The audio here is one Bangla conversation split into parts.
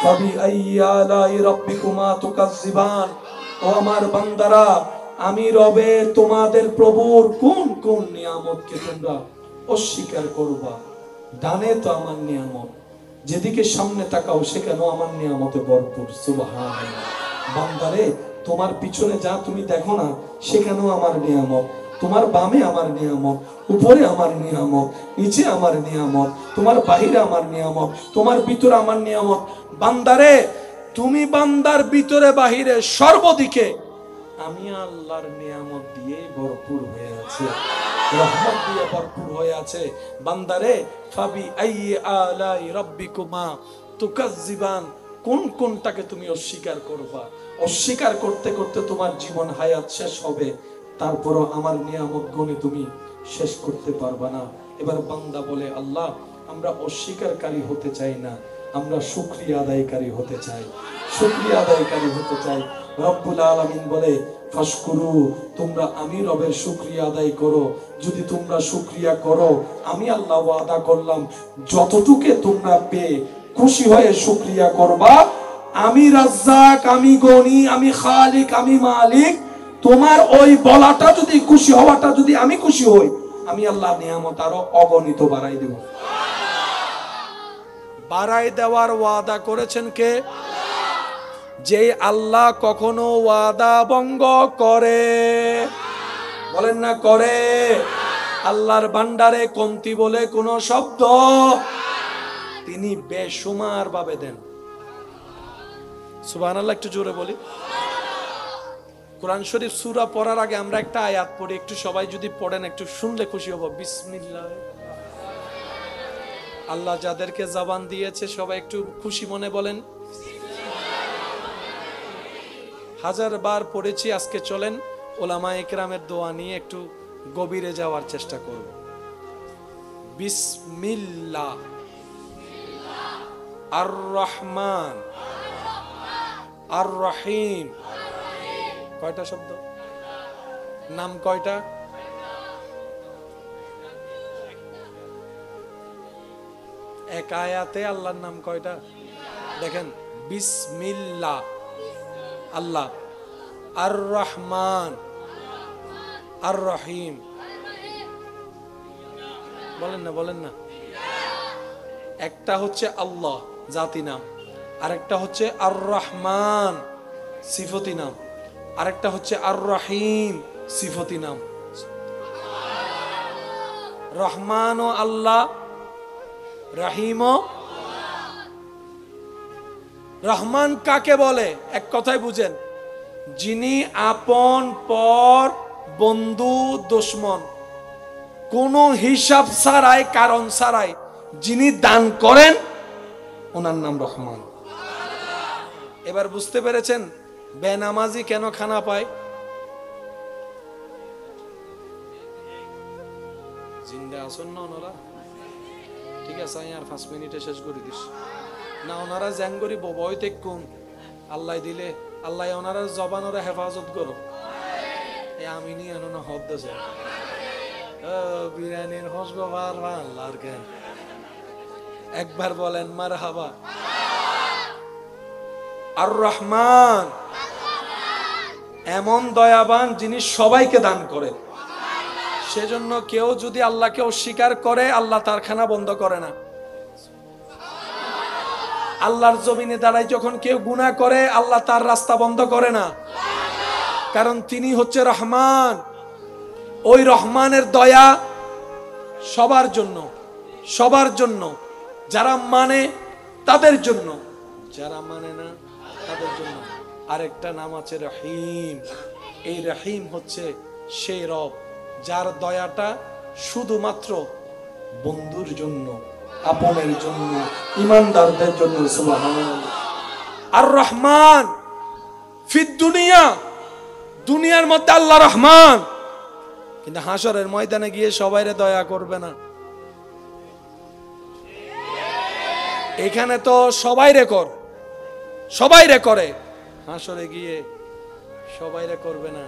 ফাবিআইয়ি আলাই রাব্বিকুমা তুকাজ্জিবান। ও আমার বান্দারা, আমি রবে তোমাদের প্রভুর কোন কোন নিয়ামতকে তোমরা অস্বীকার করবা? ডানে তো আমার নিয়ামত, যেদিকে সামনে তাকাও সেখানেও আমার নিয়ামতে ভরপুর। সুবহানাল্লাহ। বান্দারে, তোমার পিছনে যা তুমি দেখো না সেখানেও আমার নিয়ামত, তোমার বামে আমার নিয়ামত, উপরে আমার নিয়ামত, নিচে আমার নিয়ামত, তোমার বাহিরে আমার নিয়ামত, তোমার ভিতরে আমার নিয়ামত। বান্দারে, তুমি বান্দার ভিতরে বাহিরে সর্বদিকে আমি আল্লাহর নিয়ামত দিয়ে ভরপুর হয়ে আছে, রহমত দিয়ে ভরপুর হয়ে আছে। বান্দারে, ফাবিআইয়ি আলাই রাব্বিকুমা তুকাজ্জিবান, কোন কোনটাকে তুমি অস্বীকার করবা? অস্বীকার করতে করতে তোমার জীবন হায়াত শেষ হবে, তারপরও আমার নিয়ামত গুণে তুমি শেষ করতে পারবা না। এবার বান্দা বলে, আল্লাহ, আমরা অস্বীকারী হতে চাই না, আমরা শুকরিয়া আদায়কারী হতে চাই, শুকরিয়া আদায়কারী হতে চাই। রব্বুল আলামিন বলে, ফাশকুরু, তোমরা আমি রবের শুকরিয়া আদায় করো। যদি তোমরা শুকরিয়া করো, আমি আল্লাহ ওয়াদা করলাম যতটুকু তোমরা পেয়ে খুশি হয়ে শুকরিয়া করবা, আমি রাজ্জাক, আমি গনি, আমি খালিক, আমি মালিক, তোমার ওই বলাটা যদি খুশি হওয়াটা যদি আমি খুশি হই, আমি আল্লাহ নিয়ামত আরো অগণিত বাড়াই দেব। বাড়াই দেওয়ার ওয়াদা করেছেন কে? যে আল্লাহ কখনো ওয়াদা ভঙ্গ করে, বলেন না করে। আল্লাহর ভান্ডারে কমতি বলে কোনো শব্দ তিনি বেশুমার ভাবে দেন। সুবহানাল্লাহ, একটু জোরে বলি। কোরআন শরীফ সূরা পড়ার আগে আমরা একটা আয়াত পড়ি, একটু সবাই যদি পড়েন একটু শুনলে খুশি হব। বিসমিল্লাহ। আল্লাহ যাদেরকে জবান দিয়েছে সবাই একটু খুশি মনে বলেন। হাজার বার পড়েছি, আজকে চলেন উলামায়ে কেরামের দোয়া নিয়ে একটু গভীরে যাওয়ার চেষ্টা করব। বিসমিল্লাহ আর রহমান আর রহিম। কয়টা শব্দ? নাম কয়টা? এক আয়াতে আল্লাহর নাম কয়টা? দেখেন, বিসমিল্লাহ আল্লাহ, আর রহমান আর রহিম। বলেন না, বলেন না। একটা হচ্ছে আল্লাহ জাতি নাম, আরেকটা হচ্ছে আর রহমান সিফতি নাম, আরেকটা হচ্ছে আর রহিম সিফতি নাম। রহমান ও আল্লাহ, রহিম ও। রহমান কাকে বলে? এক কথায় বুঝেন, যিনি আপন পর বন্ধু দুশমন কোনো হিসাব ছাড়াই কারণ ছাড়াই যিনি দান করেন ওনার নাম রহমান। এবার বুঝতে পেরেছেন বেনামাজি কেন খানা পায়? জিন্দা আসুন না ওনারা? ঠিক আছে, আমি আর 5 মিনিটে শেষ করে দিস না। ওনারা জ্যাঙ্গরি বয়তে কোন আল্লাহ দিলে আল্লাহ ওনারা জবান ওরা হেফাজত করো। আমি নিয়ে আনো না হদ দেশে বিরিয়ানির হসবা আল্লাহর জ্ঞান। একবার বলেন মারহাবা। আর রহমান এমন দয়াবান যিনি সবাইকে দান করে। সেজন্য কেউ যদি আল্লাহকে অস্বীকার করে আল্লাহ তার খানা বন্ধ করে না। আল্লাহর জমিনে দাঁড়ায় যখন কেউ গুনাহ করে আল্লাহ তার রাস্তা বন্ধ করে না, কারণ তিনি হচ্ছে রহমান। ওই রহমানের দয়া সবার জন্য, সবার জন্য। যারা মানে তাদের জন্য, যারা মানে না তাদের জন্য। আরেকটা নাম আছে রহিম। এই রহিম হচ্ছে সেই রব যার দয়াটা শুধুমাত্র বন্ধুর জন্য, আপনের জন্য, ইমানদারদের জন্য। সুবহানাল্লাহ। আর রহমান ফিদ দুনিয়া, দুনিয়ার মধ্যে আল্লাহ রহমান, কিন্তু হাসরের ময়দানে গিয়ে সবাইরে দয়া করবে না। এখানে তো সবাইরে কর, সবাইরে করে, হাসরে গিয়ে সবাইরে করবে না।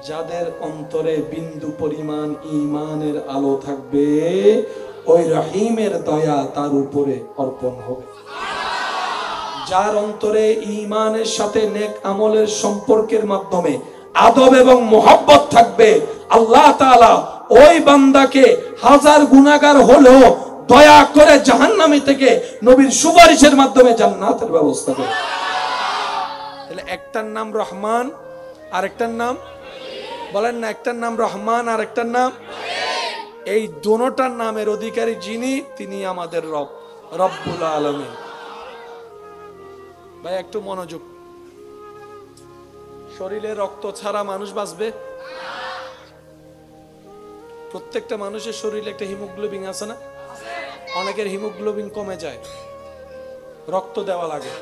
যাদের অন্তরে বিন্দু পরিমাণ ঈমানের আলো থাকবে ওই রহিমের দয়া তার উপরে অর্পণ হবে। যার অন্তরে ঈমানের সাথে নেক আমলের সম্পর্কের মাধ্যমে আদব এবং মোহাব্বত থাকবে, আল্লাহ তাআলা ওই বান্দাকে হাজার গুনাহগার হলেও দয়া করে জাহান্নামী থেকে নবীর সুপারিশের মাধ্যমে জান্নাতের ব্যবস্থা করে। তাহলে একটার নাম রহমান, আরেকটার নাম বলেন না, একটার নাম রহমান আর একটার নাম, এই দোনোটার নামের অধিকারী যিনি, তিনি আমাদের রব, রব্বুল আলামিন। ভাই একটু মনোযোগ। শরীরে রক্ত ছাড়া মানুষ বাঁচবে? প্রত্যেকটা মানুষের শরীরে একটা হিমোগ্লোবিন আছে না? অনেকের হিমোগ্লোবিন কমে যায়, রক্ত দেওয়া লাগে।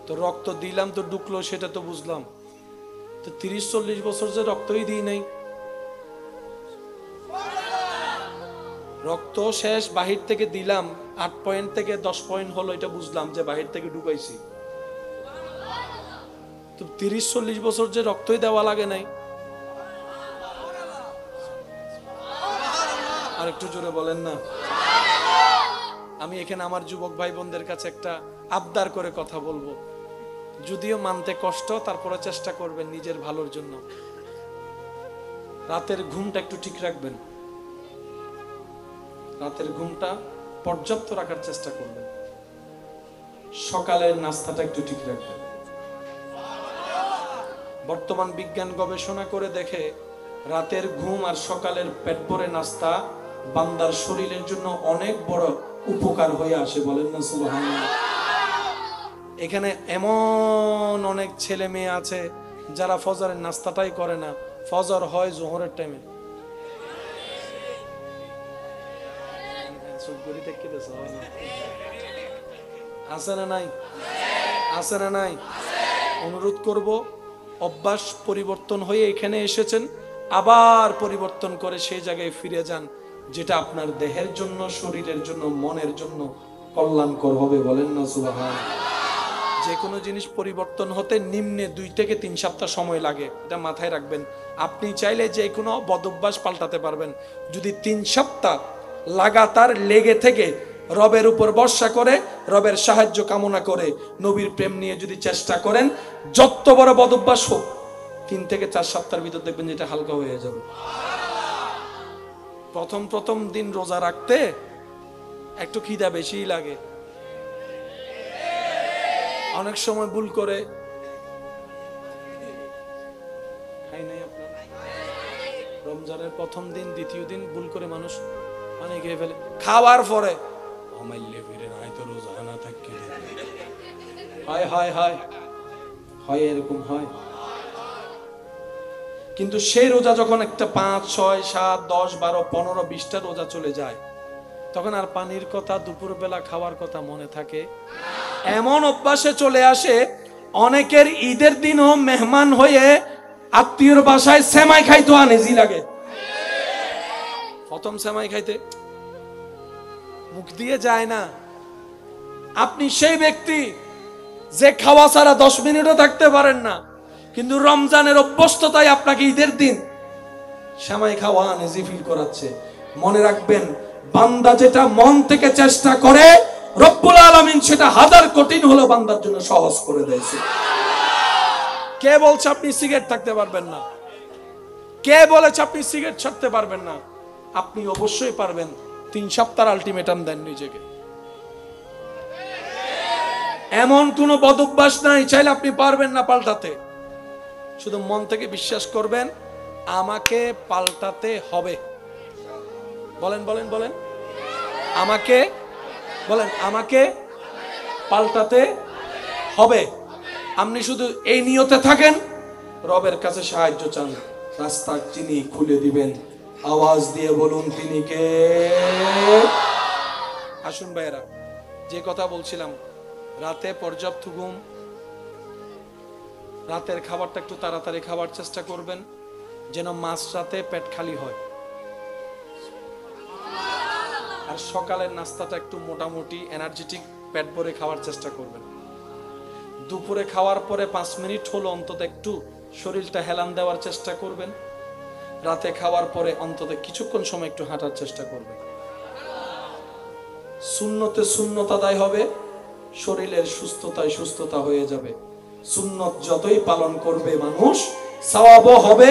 তো রক্ত দিলাম তো ঢুকলো, সেটা তো বুঝলাম। তো 30-40 বছর যে রক্তই দিই নাই, রক্ত শেষ, বাহির থেকে দিলাম 8 পয়েন্ট থেকে 10 পয়েন্ট হলো, এটা বুঝলাম যে বাহির থেকে ঢুকাইছি। তো 30-40 বছর যে রক্তই দেওয়া লাগে নাই। আর একটু জোরে বলেন না। আমি এখানে আমার যুবক ভাই বোনদের কাছে একটা আবদার করে কথা বলবো, যদিও মানতে কষ্ট, তারপরে চেষ্টা করবেন নিজের ভালোর জন্য। রাতের ঘুমটা একটু ঠিক রাখবেন, রাতের ঘুমটা পর্যাপ্ত রাখার চেষ্টা করবেন। সকালের নাস্তাটা একটু ঠিক রাখবেন। বর্তমান বিজ্ঞান গবেষণা করে দেখে রাতের ঘুম আর সকালের পেট ভরে নাস্তা বান্দার শরীরের জন্য অনেক বড় উপকার হয়ে আসে। বলেন না সুবহানাল্লাহ। এখানে এমন অনেক ছেলে মেয়ে আছে যারা ফজরের নাস্তাটাই করে না, ফজর হয় জোহরের টাইমে। আছে না নাই? আছে না নাই? অনুরোধ করব, অভ্যাস পরিবর্তন হয়ে এখানে এসেছেন, আবার পরিবর্তন করে সেই জায়গায় ফিরে যান যেটা আপনার দেহের জন্য, শরীরের জন্য, মনের জন্য কল্যাণকর হবে। বলেন না সুবহানাল্লাহ। যে কোনো জিনিস পরিবর্তন হতে নিম্নে 2 থেকে 3 সপ্তাহ সময় লাগে, এটা মাথায় রাখবেন। আপনি চাইলে যে কোনো বদঅভ্যাস পাল্টাতে পারবেন, যদি 3 সপ্তাহ লাগাতার লেগে থেকে রবের উপর ভরসা করে, রবের সাহায্য কামনা করে, নবীর প্রেম নিয়ে যদি চেষ্টা করেন, যত বড় বদঅভ্যাস হোক 3 থেকে 4 সপ্তাহের ভিতর দেখবেন যেটা হালকা হয়ে যাবে। প্রথম দিন রোজা রাখতে একটু খিদা বেশিই লাগে, অনেক সময় ভুল করে খাই নাই। আপনার রমজানের প্রথম দিন, দ্বিতীয় দিন ভুল করে মানুষ পানি খেয়ে ফেলে, খাওয়ার পরে আমাইলে ফিরে নাই তো রোজা না থাকি। হয় হয় হয় হয়, এরকম হয়। কিন্তু সেই রোজা যখন একটা 5, 6, 7, 10, 12, 15, 20টা রোজা চলে যায়, তখন আর পানির কথা, দুপুরবেলা খাওয়ার কথা মনে থাকে? এমন অভ্যাসে চলে আসে অনেকের ঈদের দিনও মেহমান হয়ে আত্মীয়র বাসায় সেমাই খাইতো আনেজি লাগে। প্রথম সেমাই খাইতে মুখ দিয়ে যায় না। আপনি সেই ব্যক্তি যে খাওয়া ছাড়া 10 মিনিটও থাকতে পারেন না, কিন্তু রমজানের অভ্যস্ততাই আপনাকে ঈদের দিন সেমাই খাওয়া আনেজি ফিল করাচ্ছে। মনে রাখবেন, বান্দা যেটা মন থেকে চেষ্টা করে, রব্বুল আলামিন সেটা হাজার কঠিন হলো বান্দার জন্য সহজ করে দিয়েছে। কে বলছে আপনি সিগারেট থাকতে পারবেন না? কে বলেছে আপনি সিগারেট ছাড়তে পারবেন না? আপনি অবশ্যই পারবেন। 3 সপ্তাহ আলটিমেটাম দেন নিজেকে। এমন কোন বদঅভ্যাস নাই চাইলে আপনি পারবেন না পাল্টাতে। শুধু মন থেকে বিশ্বাস করবেন, আমাকে পাল্টাতে হবে। বলেন বলেন বলেন, আমাকে বলেন, আমাকে পাল্টাতে হবে। আপনি শুধু এই নিয়তে থাকেন, রবের কাছে সাহায্য চান, রাস্তা যিনি খুলে দিবেন। আওয়াজ দিয়ে বলুন তিনি কে? আসুন ভাইরা, যে কথা বলছিলাম, রাতে পর্যাপ্ত ঘুম, রাতের খাবারটা একটু তাড়াতাড়ি খাবার চেষ্টা করবেন, যেন মাঝরাতে পেট খালি হয়। আর সকালের নাস্তাটা একটু মোটামুটি এনার্জেটিক পেট ভরে খাওয়ার চেষ্টা করবেন। দুপুরে খাওয়ার পরে 5 মিনিট হলো অন্তত একটু শরীরটা হেলান দেওয়ার চেষ্টা করবেন। রাতে খাওয়ার পরে অন্তত কিছুক্ষণ সময় একটু হাঁটার চেষ্টা করবেন। সুন্নতে সুন্নত আদায় হবে, শরীরের সুস্থতায় সুস্থতা হয়ে যাবে। সুন্নত যতই পালন করবে মানুষ, সওয়াবও হবে,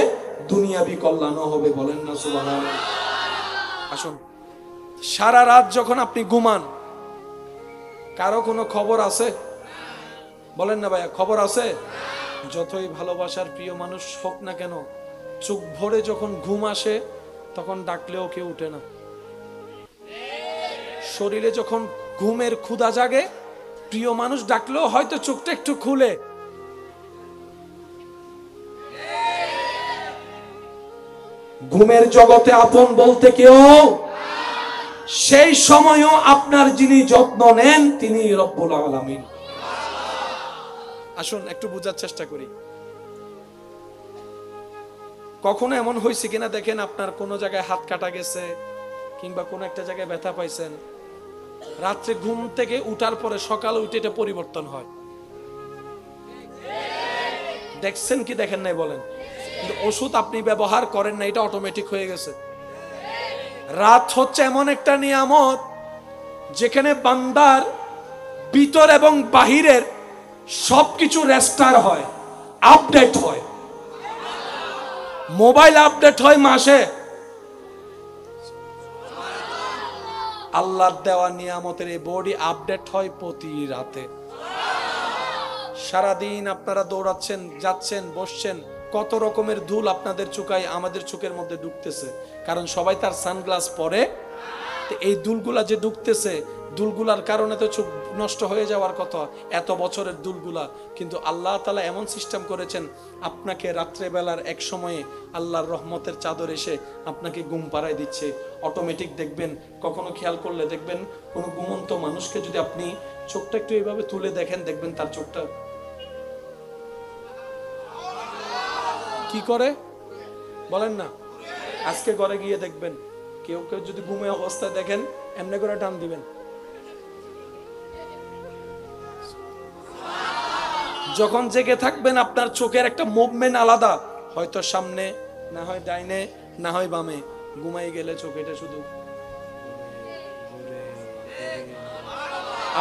দুনিয়াবি কল্যাণও হবে। বলেন না সুবহানাল্লাহ। আসুন, সারা রাত যখন আপনি ঘুমান, কারো কোনো খবর আছে? বলেন না ভাইয়া, খবর আছে? যতই ভালোবাসার প্রিয় মানুষ হোক না কেন, চোখ ভরে যখন ঘুম আসে তখন ডাকলেও কেউ উঠে না। শরীরে যখন ঘুমের ক্ষুধা জাগে, প্রিয় মানুষ ডাকলেও হয়তো চোখটা একটু খুলে। ঘুমের জগতে আপন বলতে কেউ, সেই সময়ও আপনার যিনি যত্ন নেন তিনি রব্বুল আলামিন। আসুন একটু বোঝার চেষ্টা করি। কখনো এমন হয়েছে কিনা দেখেন, আপনার কোনো জায়গায় হাত কাটা গেছে কিংবা কোনো একটা জায়গায় ব্যথা পাইছেন, রাত্রে ঘুম থেকে উঠার পরে সকালে উঠে এটা পরিবর্তন হয়। দেখছেন কি দেখেন নাই বলেন? কিন্তু ওষুধ আপনি ব্যবহার করেন না, এটা অটোমেটিক হয়ে গেছে। রাত হচ্ছে এমন একটা নিয়ামত যেখানে বান্দার ভিতর এবং বাহিরের সবকিছু রেস্টার হয়, আপডেট হয়। মোবাইল আপডেট হয় মাসে, আল্লাহর দেওয়া নিয়ামতের এই বডি আপডেট হয় প্রতি রাতে। সারাদিন আপনারা দৌড়াচ্ছেন, যাচ্ছেন, বসছেন, কত রকমের ধুল আপনাদের চোখায় আমাদের চোখের মধ্যে ঢুকতেছে, কারণ সবাই তার সানগ্লাস পরে। এই দুলগুলা যে ঢুকতেছে, দুলগুলার কারণে তো চোখ নষ্ট হয়ে যাওয়ার কথা, এত বছরের দুলগুলা। কিন্তু আল্লাহ তাআলা এমন সিস্টেম করেছেন, আপনাকে রাত্রেবেলার এক সময়ে আল্লাহর রহমতের চাদর এসে আপনাকে ঘুম পাড়ায় দিচ্ছে অটোমেটিক। দেখবেন, কখনো খেয়াল করলে দেখবেন, কোনো ঘুমন্ত মানুষকে যদি আপনি চোখটা একটু এইভাবে তুলে দেখেন, দেখবেন তার চোখটা কি করে বলেন না। আজকে ঘরে গিয়ে দেখবেন, কেউ কেউ যদি ঘুমে অবস্থায় দেখেন, এমনি করে টান দিবেন। যখন জেগে থাকবেন আপনার চোখের একটা মুভমেন্ট আলাদা, হয়তো সামনে, না হয় ডাইনে, না হয় বামে। ঘুমাই গেলে চোখ এটা শুধু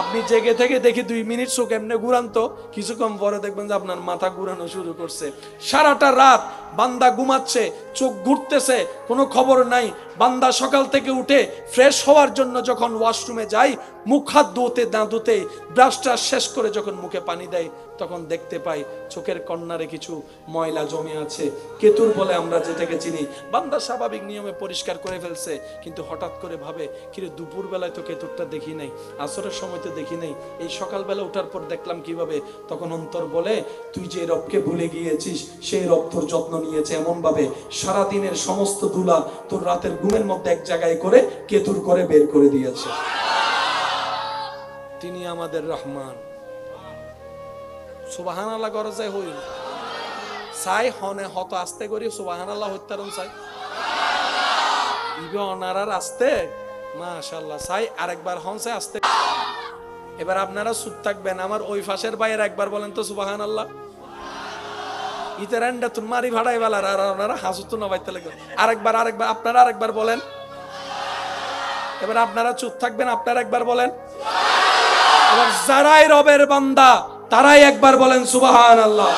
আপনি জেগে থেকে দেখি 2 মিনিট চোখ এমনি ঘুরান, তো কিছুক্ষণ পরে দেখবেন যে আপনার মাথা ঘুরানো শুরু করছে। সারাটা রাত বান্দা ঘুমাচ্ছে, চোখ ঘুরতেছে, কোনো খবর নাই। বান্দা সকাল থেকে উঠে ফ্রেশ হওয়ার জন্য যখন ওয়াশরুমে যায়, মুখ হাত ধুতে না ধুতে ব্রাশটা শেষ করে যখন মুখে পানি দেয়, তখন দেখতে পাই চোখের কর্নারে কিছু ময়লা জমে আছে, কেতুর বলে আমরা যেটাকে চিনি। বান্দা স্বাভাবিক নিয়মে পরিষ্কার করে ফেলছে, কিন্তু হঠাৎ করে ভাবে, কিরে দুপুর বেলায় তো কেতুরটা দেখি নাই, আসরের সময় তো দেখি নাই, এই সকালবেলা ওঠার পর দেখলাম কিভাবে? তখন অন্তর বলে, তুই যে রবকে ভুলে গিয়েছিস, সেই রব তোর যত্ন নিয়েছে এমন ভাবে, সারাদিনের সমস্ত ধুলা তোর রাতের ঘুমের মধ্যে এক জায়গায় করে কেতুর করে বের করে দিয়েছে। তিনি আমাদের রহমান। সুবহানাল্লাহ করে যায় হইল চাই হনে হত আস্তে করি সুবহানাল্লাহ হত্যারণ চাই ইবে অনারার আস্তে মাশাআল্লাহ চাই আরেকবার হন চাই আস্তে। এবার আপনারা চুপ থাকবেন, আমার ওই ফাঁসের বাইরে একবার বলেন তো সুবহানাল্লাহ। ইতারান্ডা তুন মারি ভাড়াই বেলার আর আপনারা হাসুত না বাইতে লাগবে। আরেকবার আপনারা আরেকবার বলেন। এবার আপনারা চুপ থাকবেন, আপনারা একবার বলেন। এবার যারাই রবের বান্দা তারাই একবার বলেন সুবহানাল্লাহ।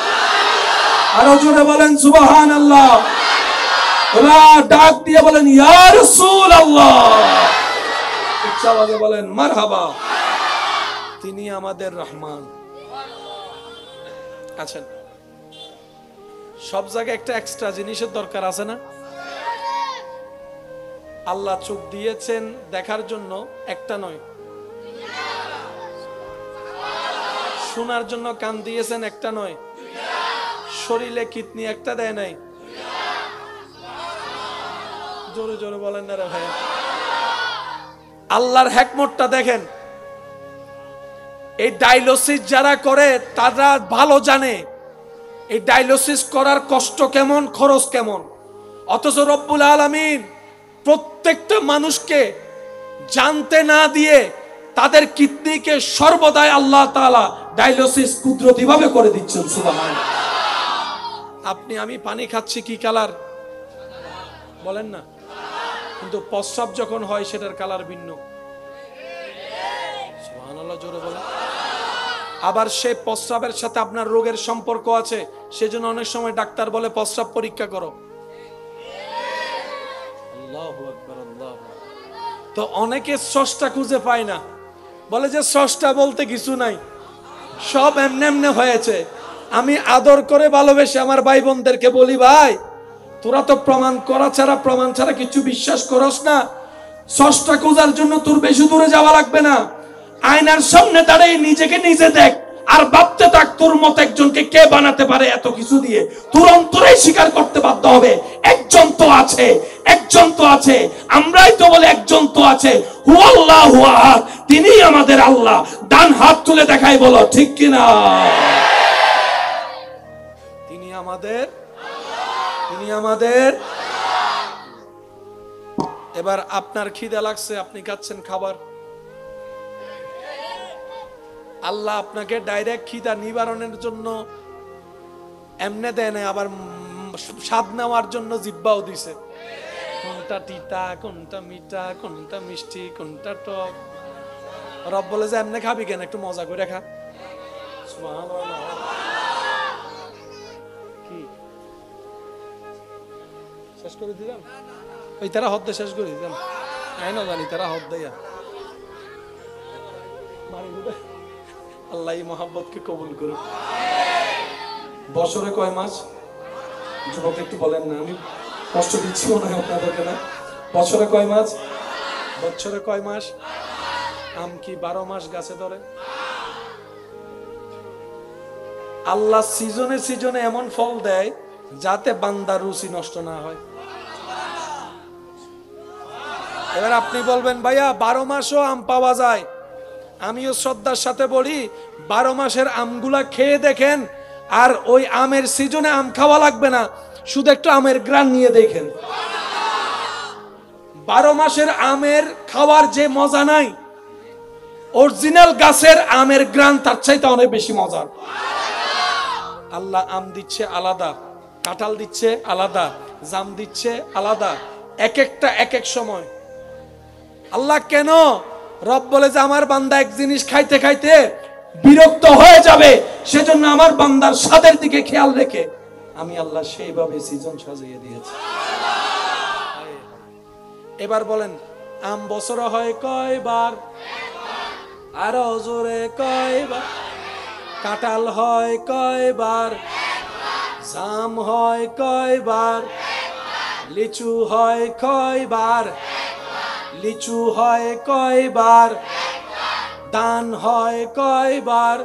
আরো জোরে বলেন সুবহানাল্লাহ। এবার ডাক দিয়ে বলেন ইয়া রাসূলুল্লাহ। উচ্চ আওয়াজে বলেন মারহাবা। তিনি আমাদের রহমান। আচ্ছা, সব জায়গায় একটা এক্সট্রা জিনিসের দরকার আছে না? আল্লাহ চোখ দিয়েছেন দেখার জন্য, একটা নয়। শোনার জন্য কান দিয়েছেন, একটা নয়। শরীরে কিডনি একটা দেয় নাই। জোরে জোরে বলেন না রে ভাই। আল্লাহর হিকমতটা দেখেন। এই ডায়ালিসিস যারা করে তারা ভালো জানে এই ডায়ালিসিস করার কষ্ট কেমন, খরচ কেমন। অথচ রব্বুল আলামিন প্রত্যেকটা মানুষকে জানতে না দিয়ে তাদের কিডনিকে সর্বদাই আল্লাহ তাআলা ডায়ালিসিস কুদরতিভাবে করে দিচ্ছেন। সুবহানাল্লাহ। আপনি আমি পানি খাচ্ছি কি কালার বলেন না, কিন্তু প্রস্রাব যখন হয় সেটার কালার ভিন্ন। সুবহানাল্লাহ জোরে বলেন। আবার সেই প্রস্রাবের সাথে আপনার রোগের সম্পর্ক আছে, সেজন্য অনেক সময় ডাক্তার বলে প্রস্রাব পরীক্ষা করো। আল্লাহু আকবার, আল্লাহু আকবার। তো অনেকে স্রষ্টা খুঁজে পায় না, বলে যে স্রষ্টা বলতে কিছু নাই, সব এমনি এমনি হয়েছে। আমি আদর করে ভালোবেসে আমার ভাই বোনদেরকে বলি, ভাই তোরা তো প্রমাণ ছাড়া কিছু বিশ্বাস করস না, স্রষ্টা খোঁজার জন্য তোর বেশি দূরে যাওয়া লাগবে না। আয়নার সামনে দাঁড়িয়ে নিজেকে নিজে দেখ, আর ভাবতে থাক তোর মত একজনকে কে বানাতে পারে এত কিছু দিয়ে। তোর অন্তরেই স্বীকার করতে বাধ্য হবে, একজন তো আছে, একজন তো আছে। আমরাই তো বলে একজন তো আছে, হুয়াল্লাহু আহাদ, তিনিই আমাদের আল্লাহ। ডান হাত তুলে দেখাই, বলো ঠিক কিনা? তিনি আমাদের। এবার আপনার খিদে লাগছে, আপনি খাচ্ছেন খাবার, আল্লাহ আপনাকে ডাইরেক্ট খিদা নিবারণের জন্য এমনে দেয় না, আবার স্বাদ নেওয়ার জন্য জিহ্বাও দিছে। কোনটা তিতা, কোনটা মিঠা, কোনটা মিষ্টি, কোনটা টক। রব বলে যে এমনে খাবি কেন, একটু মজা করে খা। কি শেষ করে দিলাম? ওই তারা হদ্দে শেষ করে দিলাম, আইন জানি তারা হদ দেয়া। আল্লাহ মোহাম্মদকে কবুল করুক। বছরে কয় মাস? যুবক একটু বলেন না, আমি কষ্ট দিচ্ছি মনে হয় আপনাদেরকে না। বছরে কয় মাস? বছরে কয় মাস? আম কি 12 মাস গাছে ধরে? আল্লাহ সিজনে সিজনে এমন ফল দেয় যাতে বান্দার রুচি নষ্ট না হয়। এবার আপনি বলবেন, ভাইয়া 12 মাসও আম পাওয়া যায়। আমিও শ্রদ্ধার সাথে বলি, 12 মাসের আমগুলা খেয়ে দেখেন, আর ওই আমের সিজনে আম খাওয়া লাগবে না, শুধু একটু আমের গ্রান নিয়ে দেখেন। 12 মাসের আমের খাওয়ার যে মজা নাই, অরিজিনাল গাছের আমের গ্রান তার চাইতে অনেক বেশি মজার। আল্লাহ আম দিচ্ছে আলাদা, কাঁঠাল দিচ্ছে আলাদা, জাম দিচ্ছে আলাদা, এক একটা এক এক সময়। আল্লাহ কেন? রব বলে যে আমার বান্দা এক জিনিস খাইতে খাইতে বিরক্ত হয়ে যাবে, সেজন্য আমার বান্দার স্বাদের দিকে খেয়াল রেখে আমি আল্লাহ সেইভাবে সিজন সাজিয়ে দিয়েছি। এবার বলেন, আম বছরে হয় কয়বার? আরো জোরে কয়বার? কাঁঠাল হয় কয়বার? জাম হয় কয়বার? লিচু হয় কয়বার? লিচু হয় কয়বার? দান হয় কয়বার?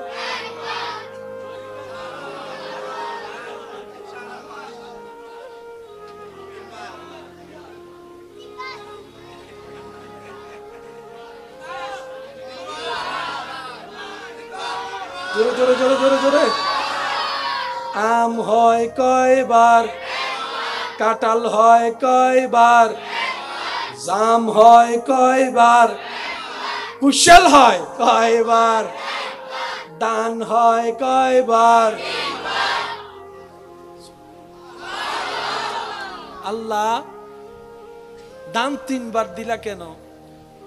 জোরে জোরে জোরে জোরে জোরে। আম হয় কয়বার? কাঁঠাল হয় কয়বার? জাম হয় কয়বার? কুশল হয় কয়বার? দান হয় কয়বার? আল্লাহ দান 3 বার দিলা কেন?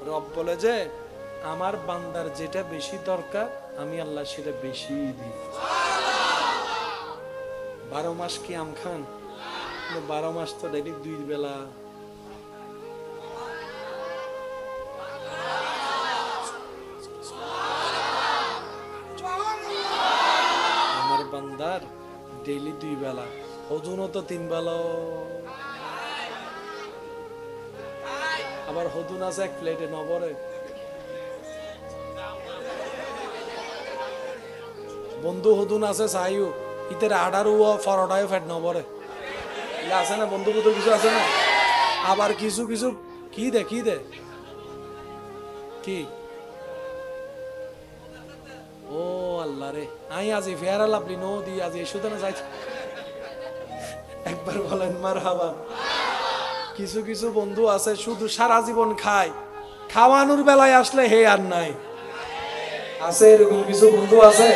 রব বলে যে আমার বান্দার যেটা বেশি দরকার আমি আল্লাহ সেটা বেশি দিই। 12 মাস কি আম খান? 12 মাস তো ডেইলি 2 বেলা। আমার বান্দার ডেইলি 2 বেলা, হজুনও তো 3 বেলা। আবার হদুন আছে 1 প্লেটে নবরে। বন্ধু হদুন আছে চাইও ইতের আডারও ফরটায় ফেট নবরে আছে না, বন্ধু বন্ধু কিছু আছে না। আবার কিছু কিছু কি দে কি ও আল্লাহ রে, আই আজি ফেয়ারা লাভলি নো দি আজি সুতরাং যাই। একবার বলেন মারহাবা। কিছু কিছু বন্ধু আছে শুধু সারা জীবন খায়, খাওয়ানোর বেলায় আসলে হে আর নাই। আছে এরকম কিছু বন্ধু আছে,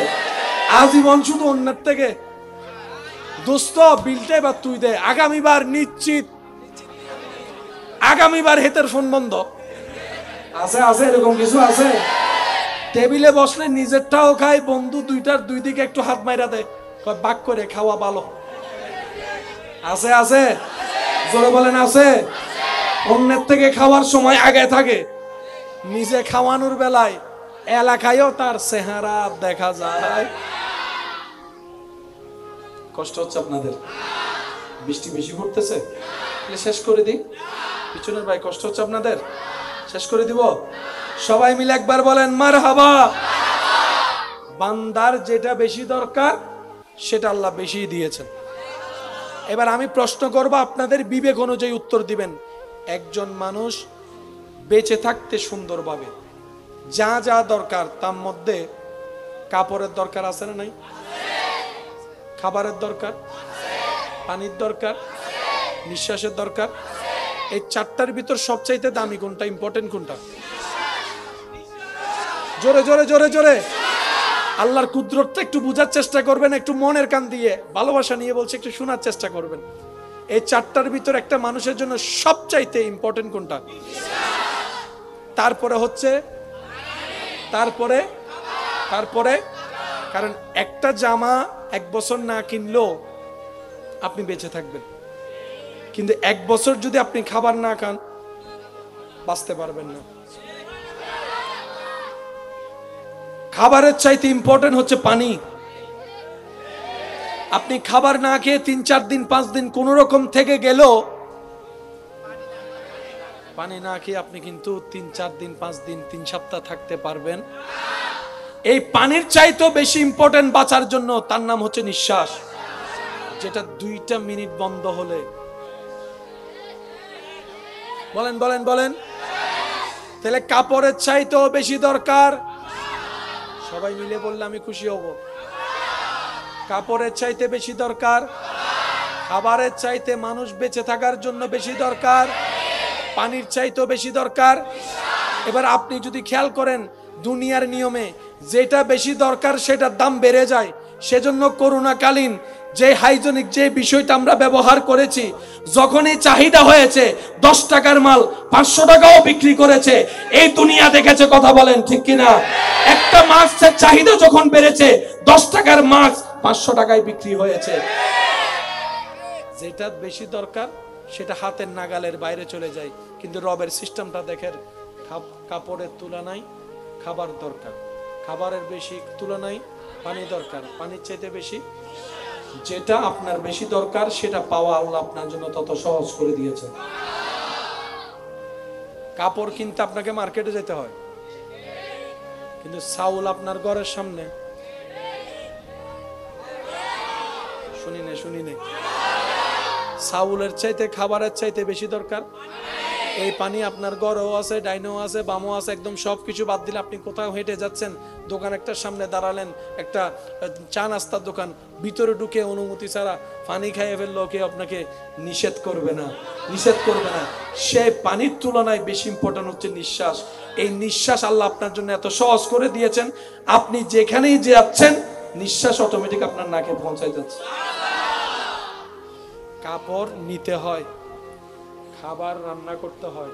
আজীবন শুধু অন্যের থেকে দোস্ত বিলটাই বা তুই দে, আগামীবার নিশ্চিত, আগামীবার হেতের ফোন বন্ধ। আছে আছে এরকম কিছু আছে। টেবিলে বসলে নিজেরটাও খায়, বন্ধু দুইটার দুই দিকে একটু হাত মাইরা দেয়, বাক করে খাওয়া ভালো। আছে আছে, জোরে বলেন আছে। অন্যের থেকে খাওয়ার সময় আগে থাকে, নিজে খাওয়ানোর বেলায় এলাকায়ও তার চেহারা দেখা যায়। কষ্ট হচ্ছে আপনাদের? বৃষ্টি বেশি পড়তেছে, শেষ করে দিই। পিছনের ভাই কষ্ট হচ্ছে আপনাদের? শেষ করে দিব। সবাই মিলে একবার বলেন মারহাবা। বান্দার যেটা বেশি দরকার সেটা আল্লাহ বেশি দিয়েছেন। এবার আমি প্রশ্ন করব, আপনাদের বিবেক অনুযায়ী উত্তর দিবেন। একজন মানুষ বেঁচে থাকতে সুন্দরভাবে যা যা দরকার, তার মধ্যে কাপড়ের দরকার আছে না নাই? খাবারের দরকার, পানির দরকার, নিঃশ্বাসের দরকার। এই চারটার ভিতর সবচাইতে দামি কোনটা, ইম্পর্টেন্ট কোনটা? জোরে জোরে জোরে জোরে। আল্লাহর কুদরতটা একটু বুঝার চেষ্টা করবেন, একটু মনের কান দিয়ে ভালোবাসা নিয়ে বলছে, একটু শোনার চেষ্টা করবেন। এই চারটার ভিতর একটা মানুষের জন্য সবচাইতে ইম্পর্টেন্ট কোনটা? তারপরে হচ্ছে, তারপরে তারপরে কারণ একটা জামা 1 বছর না কিনলেও আপনি বেঁচে থাকবেন, কিন্তু 1 বছর যদি আপনি খাবার না খান বাঁচতে পারবেন না। খাবারের চাইতে ইম্পর্টেন্ট হচ্ছে পানি। আপনি খাবার না খেয়ে 3-4 দিন 5 দিন কোন রকম থেকে গেল, পানি না খেয়ে আপনি কিন্তু 3-4 দিন 5 দিন 3 সপ্তাহ থাকতে পারবেন। এই পানির চাইতেও বেশি ইম্পর্টেন্ট বাঁচার জন্য, তার নাম হচ্ছে নিঃশ্বাস, যেটা 2টা মিনিট বন্ধ হলে, বলেন বলেন বলেন, তাহলে কাপড়ের চাইতেও বেশি দরকার। সবাই মিলে বললে আমি খুশি হব। কাপড়ের চাইতে বেশি দরকার, খাবারের চাইতে মানুষ বেঁচে থাকার জন্য বেশি দরকার, পানির চাইতেও বেশি দরকার। এবার আপনি যদি খেয়াল করেন, দুনিয়ার নিয়মে যেটা বেশি দরকার সেটার দাম বেড়ে যায়। সেজন্য করোনাকালীন যে হাইজেনিক যে বিষয়টা আমরা ব্যবহার করেছি, যখনই চাহিদা হয়েছে 10 টাকার মাল 500 টাকাও বিক্রি করেছে। এই দুনিয়া দেখেছে, কথা বলেন ঠিক কিনা? একটা মাস্কের চাহিদা যখন বেড়েছে, 10 টাকার মাস্ক 500 টাকায় বিক্রি হয়েছে। যেটা বেশি দরকার সেটা হাতের নাগালের বাইরে চলে যায়। কিন্তু রবের সিস্টেমটা দেখেন, কাপড়ের তুলনায় খাবার দরকার, খাবারের বেশি তুলনায় পানি দরকার, পানির চাইতে বেশি। যেটা আপনার বেশি দরকার সেটা পাওয়া আল্লাহ আপনার জন্য তত সহজ করে দিয়েছে। কাপড় কিনতে আপনাকে মার্কেটে যেতে হয়, কিন্তু চাউল আপনার ঘরের সামনে। শুনি নে, চাউলের চাইতে খাবারের চাইতে বেশি দরকার। এই পানি আপনার গড়ও আছে, ডাইনেও আছে, বামও আছে, একদম সবকিছু বাদ দিলে আপনি কোথাও হেঁটে যাচ্ছেন, দোকান একটার সামনে দাঁড়ালেন, একটা চা নাস্তার দোকান, ভিতরে ঢুকে অনুমতি ছাড়া পানি খাইয়ে ফেললো, কেউ আপনাকে নিষেধ করবে না, নিষেধ করবে না। সে পানির তুলনায় বেশি ইম্পর্টেন্ট হচ্ছে নিঃশ্বাস। এই নিঃশ্বাস আল্লাহ আপনার জন্য এত সহজ করে দিয়েছেন, আপনি যেখানেই যাচ্ছেন নিঃশ্বাস অটোমেটিক আপনার নাকে পৌঁছায় যাচ্ছে। কাপড় নিতে হয়, খাবার রান্না করতে হয়,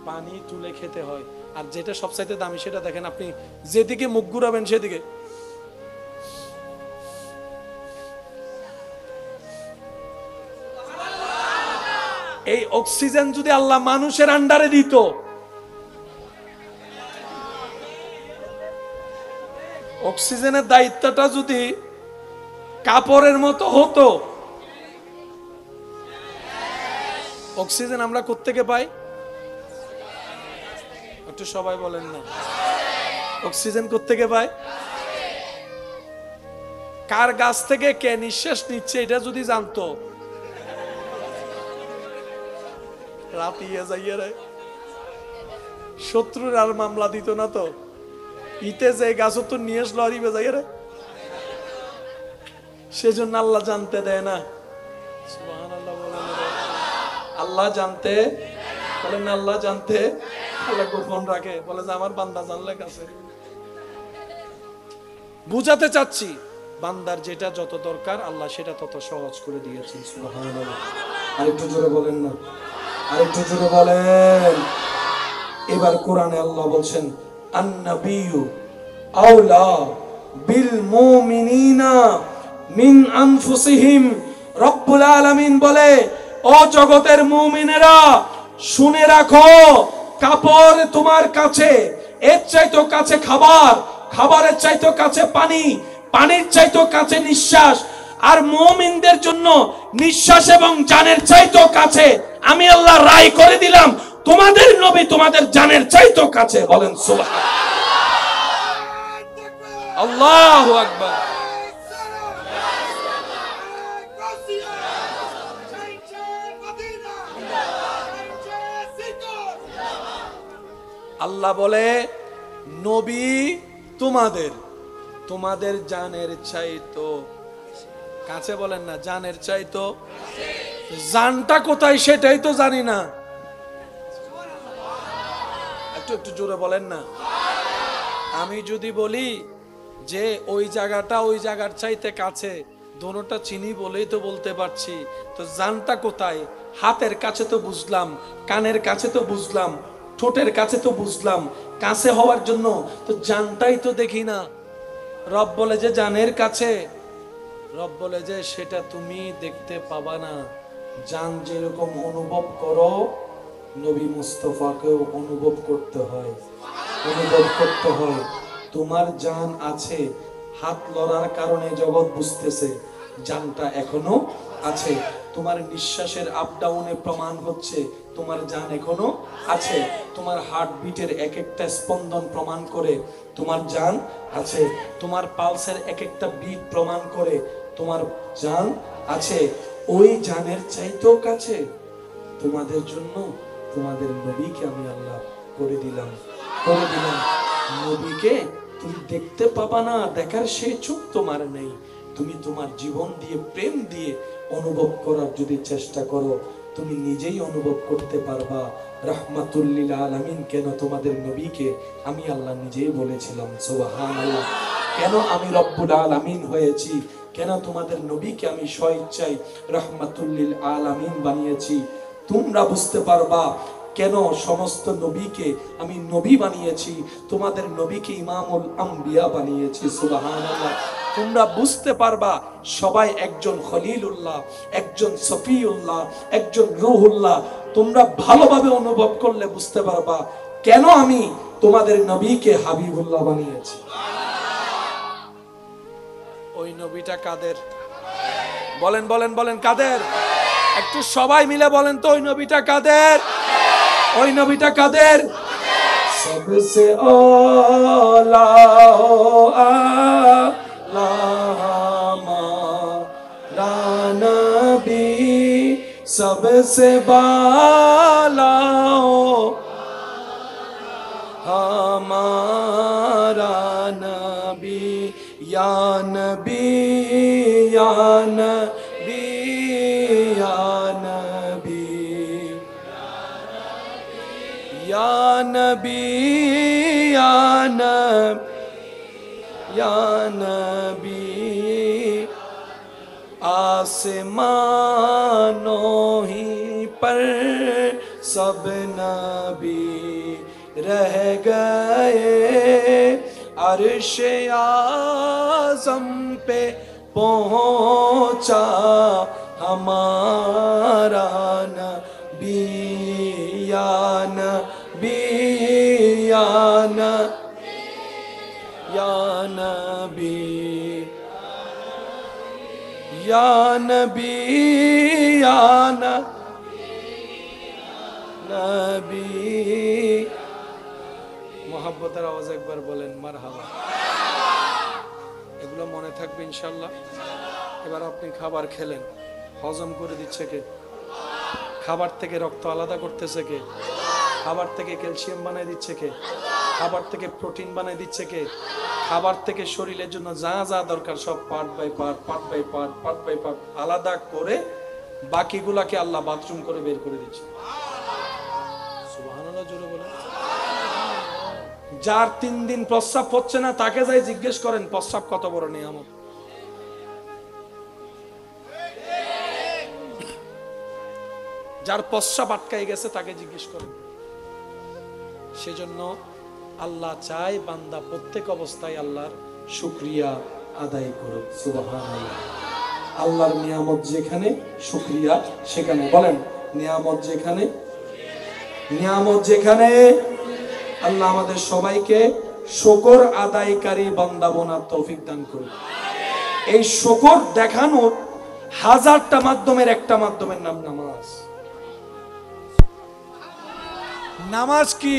পানি তুলে খেতে হয়, আর যেটা সবচাইতে দামি সেটা দেখেন, আপনি যেদিকে মুখ ঘুরাবেন সেদিকে। এই অক্সিজেন যদি আল্লাহ মানুষের আন্ডারে দিত, অক্সিজেনের দায়িত্বটা যদি কাপড়ের মতো হতো। অক্সিজেন আমরা কোত্থেকে পাই? একটু সবাই বলেন না, অক্সিজেন কোত্থেকে পাই? কার গাছ থেকে কে নিঃশ্বাস নিচ্ছে এটা যদি জানতো, রাতিয়ে যাইয়ে রে শত্রুর আর মামলা দিত না তো। ইতে যে গাছ তো নিয়ে আসলো আর ইবে যাইয়ে রে, সেজন্য আল্লাহ জানতে দেয় না। সুবহানাল্লাহ বলেন, আল্লাহ জানতে বলেন, আল্লাহ জানতে, আল্লাহ গোপন রাখে, বলে যে আমার বান্দা জানলে কাছে। বুঝাতে চাচ্ছি, বান্দার যেটা যত দরকার আল্লাহ সেটা তত সহজ করে দিয়েছেন। সুবহানাল্লাহ। আরেকটু জোরে বলেন না, আরেকটু জোরে বলেন। এবার কোরআনে আল্লাহ বলছেন, আন-নাবিয়্যু আওলা বিল মুমিনিনা মিন আনফুসিহিম। রব্বুল আলামিন বলে, ও জগতের মুমিনেরা শুনে রাখো, কাপড় তোমার কাছে, এর চাইতো কাছে খাবার, খাবারের চাইতো কাছে পানি, পানির চাইতো কাছে নিঃশ্বাস, আর মুমিনদের জন্য নিঃশ্বাস এবং জানের চাইতো কাছে আমি আল্লাহ রায় করে দিলাম তোমাদের নবী তোমাদের জানের চাইতো কাছে। বলেন সুবহানাল্লাহ। আল্লাহু আকবার। আল্লাহ বলে, নবী তোমাদের, তোমাদের জানের চাইতো কাছে। বলেন না, জানের চাইতো। জানটা কোথায় সেটাই তো জানি না। একটু একটু জোরে বলেন না। আমি যদি বলি যে ওই জায়গাটা ওই জায়গার চাইতে কাছে, দোনোটা চিনি বলেই তো বলতে পারছি, তো জানটা কোথায়? হাতের কাছে তো বুঝলাম, কানের কাছে তো বুঝলাম, ঠোঁটের কাছে তো বুঝলাম, কাছে হওয়ার জন্য তো জানটাই তো দেখি না। রব বলে যে জানের কাছে, রব বলে যে সেটা তুমি দেখতে পাবা না। জান যেরকম অনুভব করো, নবী মুস্তাফাকেও অনুভব করতে হয়, অনুভব করতে হয়। তোমার জান আছে, হাত লড়ার কারণে জগৎ বুঝতেছে জানটা এখনো আছে। তোমার নিঃশ্বাসের আপ ডাউনে প্রমাণ হচ্ছে তোমার জান এখনো আছে। তোমার হার্টবিটের এক একটা স্পন্দন প্রমাণ করে তোমার জান আছে। তোমার পালসের এক একটা বিট প্রমাণ করে তোমার জান আছে। ওই জানের চাইতেও কাছে তোমাদের জন্য তোমাদের নবীকে আমি আল্লাহ করে দিলাম, করে দিলাম। নবীকে তুমি দেখতে পাবা না, দেখার সেই চোখ তোমার নেই। তুমি তোমার জীবন দিয়ে, প্রেম দিয়ে অনুভব করার যদি চেষ্টা করো, তুমি নিজেই অনুভব করতে পারবা রাহমাতুল লিল আলামিন। কেন তোমাদের নবীকে আমি আল্লাহ নিজেই বলেছিলাম সুবহানাল্লাহ। কেন আমি রব্বুল আলামিন হয়েছি, কেন তোমাদের নবীকে আমি স্বইচ্ছায় রাহমাতুল লিল আলামিন বানিয়েছি। তোমরা বুঝতে পারবা কেন সমস্ত নবীকে আমি নবী বানিয়েছি, তোমাদের নবীকে ইমামুল আম্বিয়া বানিয়েছি সুবহানাল্লাহ। তোমরা বুঝতে পারবা সবাই একজন খলিলুল্লাহ, একজন সফিউল্লাহ, একজন রূহুল্লাহ। তোমরা ভালোভাবে অনুভব করলে বুঝতে পারবা কেন আমি তোমাদের নবীকে হাবিবুল্লাহ বানিয়েছি। ওই নবীটা কাদের? বলেন বলেন বলেন, কাদের? একটু সবাই মিলে বলেন তো, ওই নবীটা কাদের? ওই নবীটা কাদের? সবসে আলা আলা হামারা নবী, সবসে বালা হামারা নবী, ইয়া নবী ইয়া নবী ইয়া নবী ইয়া নবী ইয়া নবী ইয়া নবী। आसमानों ही पर सब नबी रह गए, अर्श आज़म पे पहुंचा हमारा नबी, या नबी या नबी या नबी या नबी या नबी। मोहब्बतेर आवाज একবার বলেন মারহাবা। এগুলো মনে থাকবে ইনশাআল্লাহ। এবার আপনি খাবার খেলেন, হজম করে দিচ্ছে কে? খাবার থেকে রক্ত আলাদা করতেছে কে? খাবার থেকে ক্যালসিয়াম বানাই দিচ্ছে কে? খাবার থেকে প্রোটিন বানাই দিচ্ছে কে? খাবার থেকে শরীরের জন্য যা যা দরকার সব part by part, part by part, part by part আলাদা করে বাকিগুলাকে আল্লাহ বাথরুম করে বের করে দিচ্ছে। সুবহানাল্লাহ জোরে বলেন। যার 3 দিন প্রস্রাব হচ্ছে না তাকে যাই জিজ্ঞেস করেন প্রস্রাব কত বড় নিয়ামত। যার প্রস্রাব আটকাই গেছে তাকে জিজ্ঞেস করেন। সেজন্য আল্লাহ চায় বান্দা প্রত্যেক অবস্থায় আল্লাহর শুকরিয়া আদায় করুক। সুবহানাল্লাহ। আল্লাহর নিয়ামত যেখানে শুকরিয়া সেখানে। বলেন নিয়ামত যেখানে, নিয়ামত যেখানে। আল্লাহ আমাদের সবাইকে শুকর আদায়কারী বান্দা বানার তৌফিক দান করুন। এই শুকর দেখানোর হাজারটা মাধ্যমের একটা মাধ্যমের নাম নামাজ। নামাজ কি?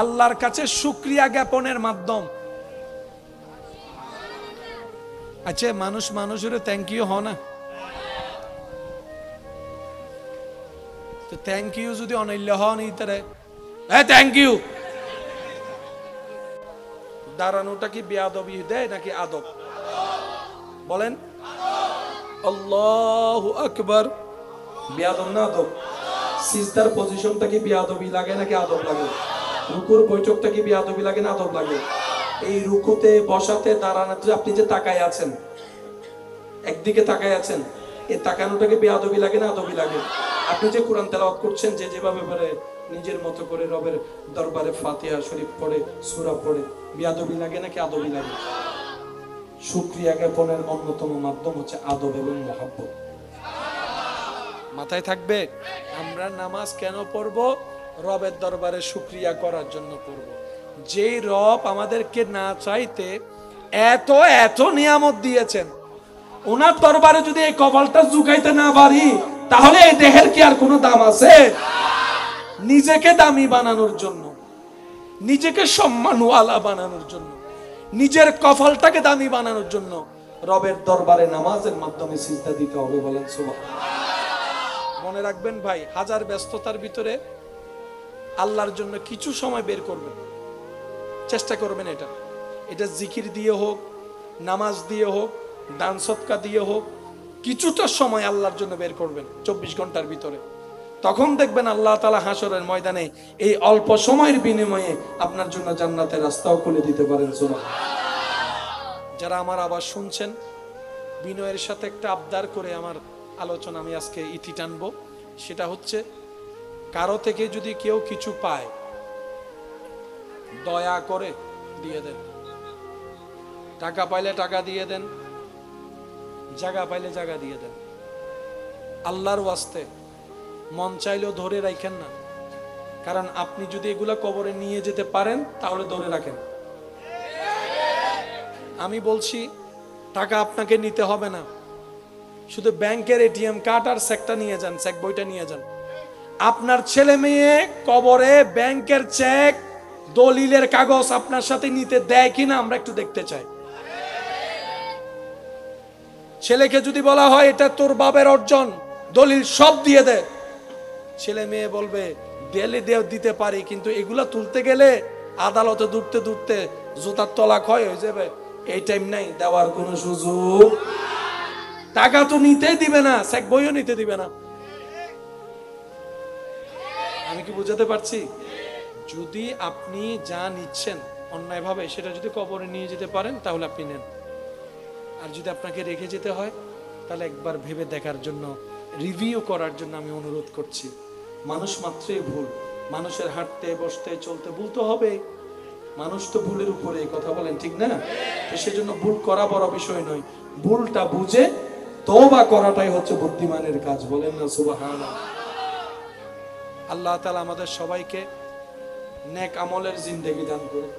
আল্লাহর কাছে শুকরিয়া জ্ঞাপনের মাধ্যম। আচ্ছা, মানুষ মানুষের থ্যাংক ইউ হয় না? তো থ্যাংক ইউ যদি অনৈল্য হন ইতারে থ্যাংক ইউ, দাঁড়ানোটা কি বেয়াদবি দেয় নাকি আদব? বলেন আল্লাহু আকবার, বেয়াদব না আদব? সিজদার পজিশনটা কি বেয়াদবি লাগে নাকি আদব লাগে? রুকুর বৈঠকটা কি বেয়াদবি লাগে না আদব লাগে? এই রুকুতে বসাতে দাঁড়ানোতে আপনি যে তাকায় আছেন, একদিকে তাকায় আছেন, এই তাকানোটাকে বেয়াদবি লাগে না আদবি লাগে? আপনি যে কোরআন তেলাওয়াত করছেন, যে যেভাবে পারে নিজের মতো করে রবের দরবারে ফাতিহা শরীফ পড়ে, সূরা পড়ে, বেয়াদবি লাগে নাকি আদবি লাগে? শুকরিয়া জ্ঞাপনের অন্যতম মাধ্যম হচ্ছে আদব এবং মহব্বত। মাথায় থাকবে। আমরা নামাজ কেন পড়ব? রবের দরবারে শুকরিয়া করার জন্য পড়ব। যেই রব আমাদেরকে না চাইতে এত এত নিয়ামত দিয়েছেন, ওনার দরবারে যদি এই কপালটা ঝুঁকাইতে না পারি, তাহলে এই দেহের কি আর কোনো দাম আছে? নিজেকে দামি বানানোর জন্য, নিজেকে সম্মানওয়ালা বানানোর জন্য, নিজের কপালটাকে দামি বানানোর জন্য রবের দরবারে নামাজের মাধ্যমে সিজদা দিতে হবে। বলেন সুবহানাল্লাহ। মনে রাখবেন ভাই, হাজার ব্যস্ততার ভিতরে আল্লাহর জন্য কিছু সময় বের করবেন, চেষ্টা করবেন। এটা জিকির দিয়ে হোক, নামাজ দিয়ে হোক, দান সদকা দিয়ে হোক, কিছুটা সময় আল্লাহর জন্য বের করবেন 24 ঘন্টার ভিতরে। তখন দেখবেন আল্লাহ তাআলা হাসরের ময়দানে এই অল্প সময়ের বিনিময়ে আপনার জন্য জান্নাতের রাস্তাও খুলে দিতে পারেন। সুবহানাল্লাহ। যারা আমার আওয়াজ শুনছেন, বিনয়ের সাথে একটা আবদার করে আমার আলোচনা আমি আজকে ইতি টানবো। সেটা হচ্ছে, কারো থেকে যদি কেউ কিছু পায়, দয়া করে দিয়ে দেন। টাকা পাইলে টাকা দিয়ে দেন, জায়গা পাইলে জায়গা দিয়ে দেন। আল্লাহর ওয়াস্তে মন চাইলেও ধরে রাখেন না, কারণ আপনি যদি এগুলা কবরে নিয়ে যেতে পারেন তাহলে ধরে রাখেন। আমি বলছি, টাকা আপনাকে নিতে হবে না, শুধু ব্যাংকের এটিএম কার্ড আর চেকটা নিয়ে যান, চেক বইটা নিয়ে যান। আপনার ছেলে মেয়ে কবরে ব্যাংকের চেক, দলিলের কাগজ আপনার সাথে নিতে দেয় কিনা আমরা একটু দেখতে চাই। ছেলেকে যদি বলা হয় এটা তোর বাবার অর্জন, দলিল সব দিয়ে দে, ছেলে মেয়ে বলবে দিতে পারি, কিন্তু এগুলা তুলতে গেলে আদালতে দূরতে দূরতে জুতার তলা ক্ষয় হয়ে যাবে, এই টাইম নাই দেওয়ার কোনো সুযোগ। টাকা তো নিতেই দিবে না, চেক বইও নিতে দিবে না। আমি কি বুঝাতে পারছি? যদি আপনি যা নিচ্ছেন অন্যায়ভাবে, সেটা যদি কবরে নিয়ে যেতে পারেন তাহলে আপনি নেন। আর যদি আপনাকে রেখে যেতে হয়, তাহলে একবার ভেবে দেখার জন্য, রিভিউ করার জন্য আমি অনুরোধ করছি। মানুষ মাত্রই ভুল, মানুষের হাঁটতে বসতে চলতে ভুল তো হবে, মানুষ তো ভুলের উপরে, কথা বলেন ঠিক না? তো সেজন্য ভুল করা বড় বিষয় নয়, ভুলটা বুঝে তওবা করাটাই হচ্ছে বুদ্ধিমানের কাজ। বলেন না সুবহানাল্লাহ। আল্লাহ তাআলা আমাদের সবাইকে নেক আমলের জিন্দেগি দান করুন।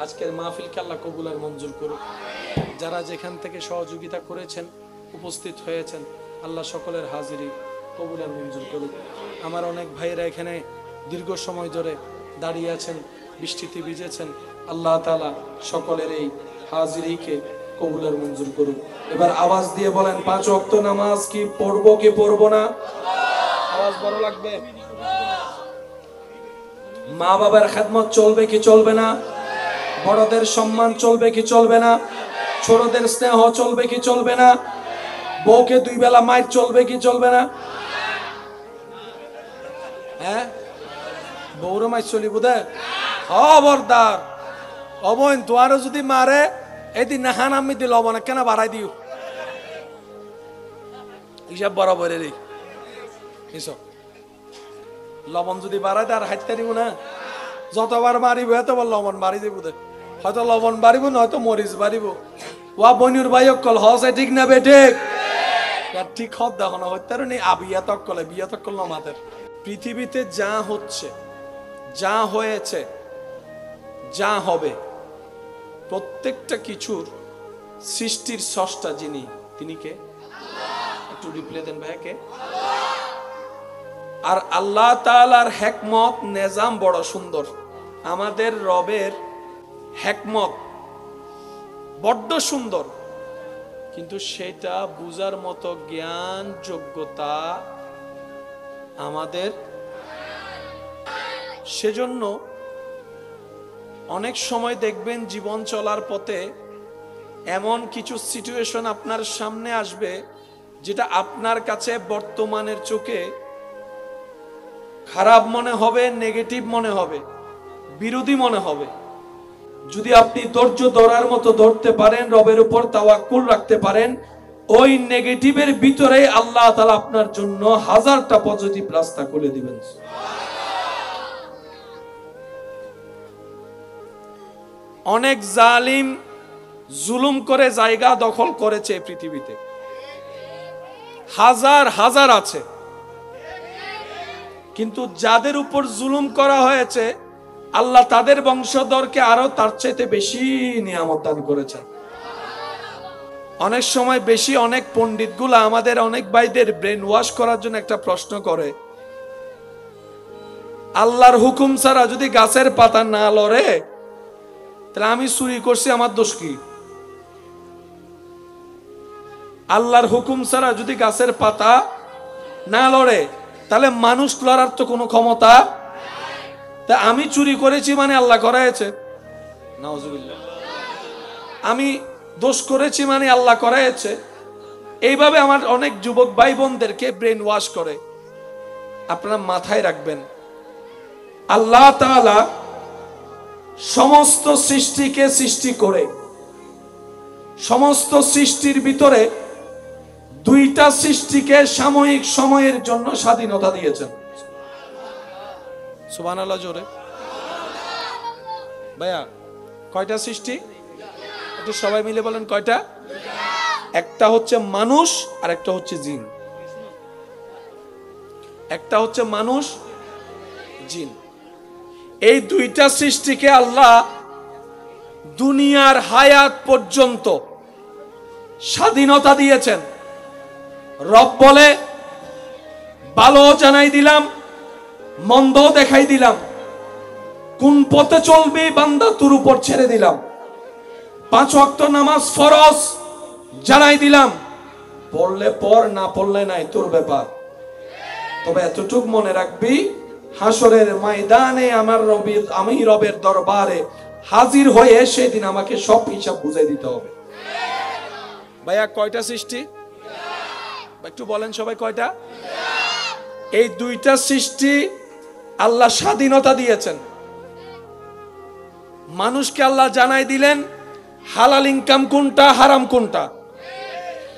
আজকের মাহফিলকে আল্লাহ কবুল আর মঞ্জুর করুন। যারা যেখান থেকে সহযোগিতা করেছেন, উপস্থিত হয়েছেন, আল্লাহ সকলের হাজিরি কবুল আর মঞ্জুর করুন। আমার অনেক ভাইয়েরা এখানে দীর্ঘ সময় ধরে দাঁড়িয়ে আছেন, বৃষ্টিতে ভিজেছেন, আল্লাহ তাআলা সকলের এই হাজিরিকে কবুল আর মঞ্জুর করুন। এবার আওয়াজ দিয়ে বলেন, 5 ওয়াক্ত নামাজ কি পড়বো কি পড়বো না? আওয়াজ বড় লাগবে। মা বাবার খেদমত চলবে কি চলবে না? বড়দের সম্মান চলবে কি চলবে না? ছোটদের স্নেহ চলবে কি চলবে না? বউকে 2 বেলা মাইর চলবে কি চলবে না? হ্যাঁ, বউরে মাইর চলি বোধ খবরদার। অবৈন তোয়ারও যদি মারে, এদিন নাহান আমি দিল না, কেন বাড়াই দিও? হিসাব বরাবরের লবণ যদি বাড়ায়, আর হাইতে দিব না। যতবার মারিব এতবার লবণ বাড়ি দিব, হয়তো লবণ বাড়িব নয়তো মরিচ বাড়িব। ওয়া বনুর ভাই অকল হসে ঠিক না বেঠে ঠিক হব দেখো না হত্যার নেই আবিয়া তকলে বিয়া তকল আমাদের পৃথিবীতে যা হচ্ছে, যা হয়েছে, যা হবে, প্রত্যেকটা কিছুর সৃষ্টির স্রষ্টা যিনি, তিনি কে? একটু রিপ্লে দেন ভাইকে। আর আল্লাহ তাআলার হিকমত নিজাম বড় সুন্দর। আমাদের রবের হিকমত বড্ড সুন্দর, কিন্তু সেটা বুঝার মতো জ্ঞান যোগ্যতা আমাদের। সেজন্য অনেক সময় দেখবেন জীবন চলার পথে এমন কিছু সিচুয়েশন আপনার সামনে আসবে যেটা আপনার কাছে বর্তমানের চোখে খারাপ মনে হবে, নেগেটিভ মনে হবে, বিরোধী মনে হবে। যদি আপনি ধৈর্য ধরার মতো ধরতে পারেন, রবের উপর তাওয়াক্কুল রাখতে পারেন, ওই নেগেটিভের ভিতরে আল্লাহ তাআলা আপনার জন্য হাজারটা পজিটিভ রাস্তা খুলে দিবেন। অনেক জালিম জুলুম করে জায়গা দখল করেছে পৃথিবীতে, হাজার হাজার আছে, কিন্তু যাদের উপর জুলুম করা হয়েছে আল্লাহ তাদের বংশধরকে আরো তার চাইতে বেশি নিয়ামত দান করেছেন। অনেক সময় বেশি অনেক পণ্ডিতগুলা আমাদের অনেক ভাইদের ব্রেন ওয়াশ করার জন্য একটা প্রশ্ন করে, আল্লাহর হুকুম ছাড়া যদি গাছের পাতা না লড়ে তাহলে আমি চুরি করছি, আমার দোষ কি? আল্লাহর হুকুম ছাড়া যদি গাছের পাতা না লড়ে তাহলে মানুষ লড়ার তো কোনো ক্ষমতা, তা আমি চুরি করেছি মানে আল্লাহ করাইছে, নাউজুবিল্লাহ। আমি দোষ করেছি মানে আল্লাহ করাইছে। এইভাবে আমার অনেক যুবক ভাই বোনদেরকে ব্রেন ওয়াশ করে। আপনারা মাথায় রাখবেন, আল্লাহ তাআলা সমস্ত সৃষ্টিকে সৃষ্টি করে সমস্ত সৃষ্টির ভিতরে দুইটা সৃষ্টিকে সাময়িক সময়ের জন্য স্বাধীনতা দিয়েছেন। সুবহানাল্লাহ জোরে ভাইয়া। কয়টা সৃষ্টি? একটু সবাই মিলে বলেন কয়টা? একটা হচ্ছে মানুষ আর একটা হচ্ছে জিন। একটা হচ্ছে মানুষ, জিন। এই দুইটা সৃষ্টিকে আল্লাহ দুনিয়ার হায়াত পর্যন্ত স্বাধীনতা দিয়েছেন। রব বলে ভালো জানাই দিলাম, মন্দ দেখাই দিলাম, কোন পথে চলবে বান্দা তোর উপর ছেড়ে দিলাম, 5 ওয়াক্ত নামাজ ফরজ জানাই দিলাম, পড়লে পড়, না পড়লে নাই, তোর ব্যাপার। তবে এতটুক মনে রাখবি, হাসরের ময়দানে আমি রবের দরবারে হাজির হয়ে সেদিন আমাকে সব হিসাব বুঝাই দিতে হবে। ভাইয়া কয়টা সৃষ্টি? একটু বলেন সবাই কয়টা? এই দুইটা সৃষ্টি আল্লাহ স্বাধীনতা দিয়েছেন। মানুষকে আল্লাহ জানাই দিলেন হালাল ইনকাম কোনটা, হারাম কোনটা।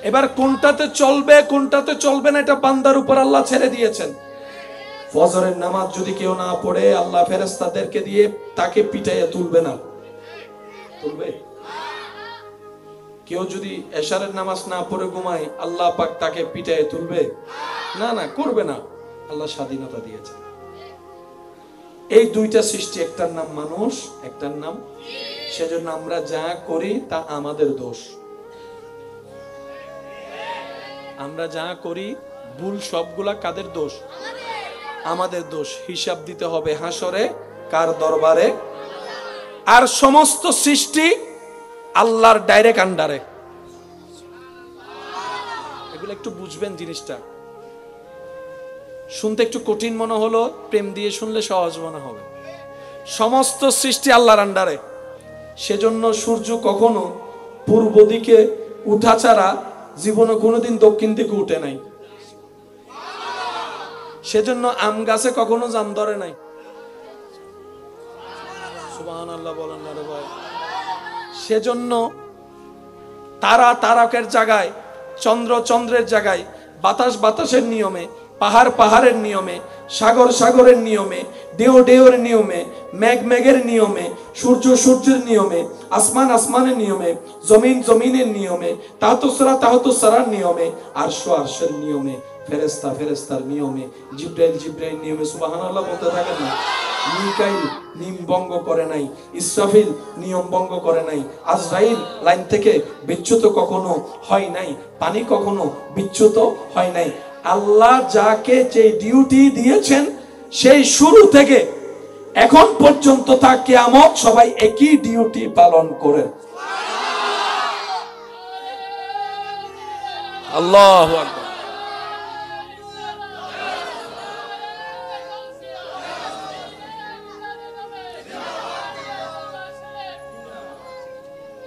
এবার কোনটাতে চলবে কোনটাতে চলবে না এটা বান্দার উপর আল্লাহ ছেড়ে দিয়েছেন। ফজরের নামাজ যদি কেউ না পড়ে আল্লাহ ফেরেশতাদেরকে দিয়ে তাকে পিটাইয়া তুলবে না, তুলবে? কেউ যদি এশারের নামাজ না পড়ে ঘুমায় আল্লাহ পাক তাকে পিটাইয়া তুলবে না, না করবে না। আল্লাহ স্বাধীনতা দিয়েছেন। এই দুইটা সৃষ্টি, একটার নাম মানুষ, একটার নাম। সেজন্য আমরা যা করি তা আমাদের দোষ। আমরা যা করি ভুল সবগুলা কাদের দোষ? আমাদের দোষ। হিসাব দিতে হবে হাসরে, কার দরবারে? আর সমস্ত সৃষ্টি আল্লাহর ডাইরেক্ট আন্ডারে। এগুলো একটু বুঝবেন জিনিসটা। শুনতে একটু কঠিন মনে হলো, প্রেম দিয়ে শুনলে সহজ মনে হবে। সমস্ত সৃষ্টি আল্লাহর আন্ডারে। সেজন্য সূর্য কখনো পূর্ব দিকে উঠা ছাড়া জীবনে কোনোদিন দক্ষিণ দিকে উঠে নাই। সেজন্য আম গাছে কখনো জাম ধরে নাই। সুবহানাল্লাহ বলেন না রে ভাই। সেজন্য তারা তারকের জায়গায়, চন্দ্র চন্দ্রের জায়গায়, বাতাস বাতাসের নিয়মে, পাহাড় পাহাড়ের নিয়মে, সাগর সাগরের নিয়মে, ঢেউ ঢেউর নিয়মে, মেঘ মেঘের নিয়মে, সূর্য সূর্যের নিয়মে, আসমান আসমানের নিয়মে, জমিন জমিনের নিয়মে, তাহতুসরা তাহতুসরার নিয়মে, আরশ আরশের নিয়মে, ফেরেশতা ফেরেশতার নিয়মে, জিবরাইল জিবরাইল নিয়মে। সুবহানাল্লাহ বলতে থাকেন না। মিকাইল নিয়ম ভঙ্গ করে নাই, ইসরাফিল নিয়ম ভঙ্গ করে নাই, আজরাইল লাইন থেকে বিচ্যুত কখনো হয় নাই, পানি কখনো বিচ্যুত হয় নাই। আল্লাহ যাকে যে ডিউটি দিয়েছেন সেই শুরু থেকে এখন পর্যন্ত তা কিয়ামত সবাই একই ডিউটি পালন করেন। আল্লাহু আকবার।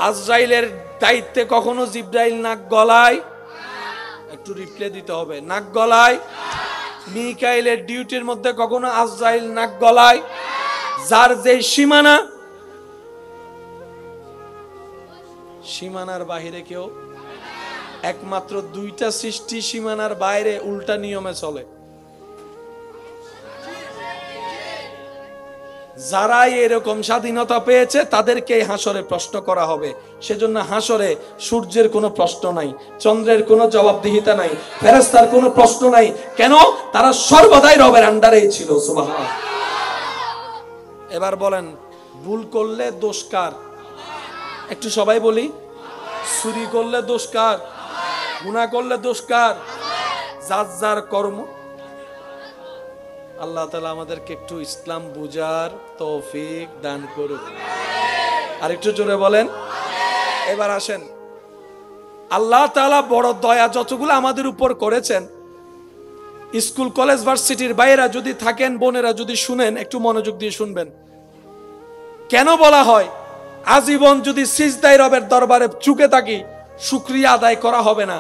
আজরাইলের দায়িত্বে কখনো জিবরাইল নাক গলায়, একটু রিপ্লে দিতে হবে, নাক গলায়। মিকাইলের ডিউটির মধ্যে কখনো আজরাইল নাক গলায়। যার যে সীমানা, সীমানার বাহিরে কেউ, একমাত্র দুইটা সৃষ্টি সীমানার বাইরে উল্টা নিয়মে চলে। যারাই এরকম স্বাধীনতা পেয়েছে তাদেরকে হাসরে প্রশ্ন করা হবে। সেজন্য হাসরে সূর্যের কোনো প্রশ্ন নাই, চন্দ্রের কোনো জবাবদিহিতা নাই, ফেরেশতার কোনো প্রশ্ন নাই। কেন? তারা সর্বদাই রবের আন্ডারেই ছিল। সুবহানাল্লাহ। এবার বলেন, ভুল করলে দোষ কার? একটু সবাই বলি, চুরি করলে দোষ কার? গুনাহ করলে দোষ কার? যার যার কর্ম। আল্লাহ তাআলা আমাদেরকে একটু ইসলাম বুঝার তৌফিক দান করুক। আর একটু জোরে বলেন। এবার আসেন, আল্লাহ তাআলা বড় দয়া যতগুলো আমাদের উপর করেছেন, স্কুল কলেজ ভার্সিটির বাইরা যদি থাকেন, বোনেরা যদি শুনেন, একটু মনোযোগ দিয়ে শুনবেন। কেন বলা হয় আজীবন যদি সিজদায় রবের দরবারে ঝুঁকে থাকি শুকরিয়া আদায় করা হবে না?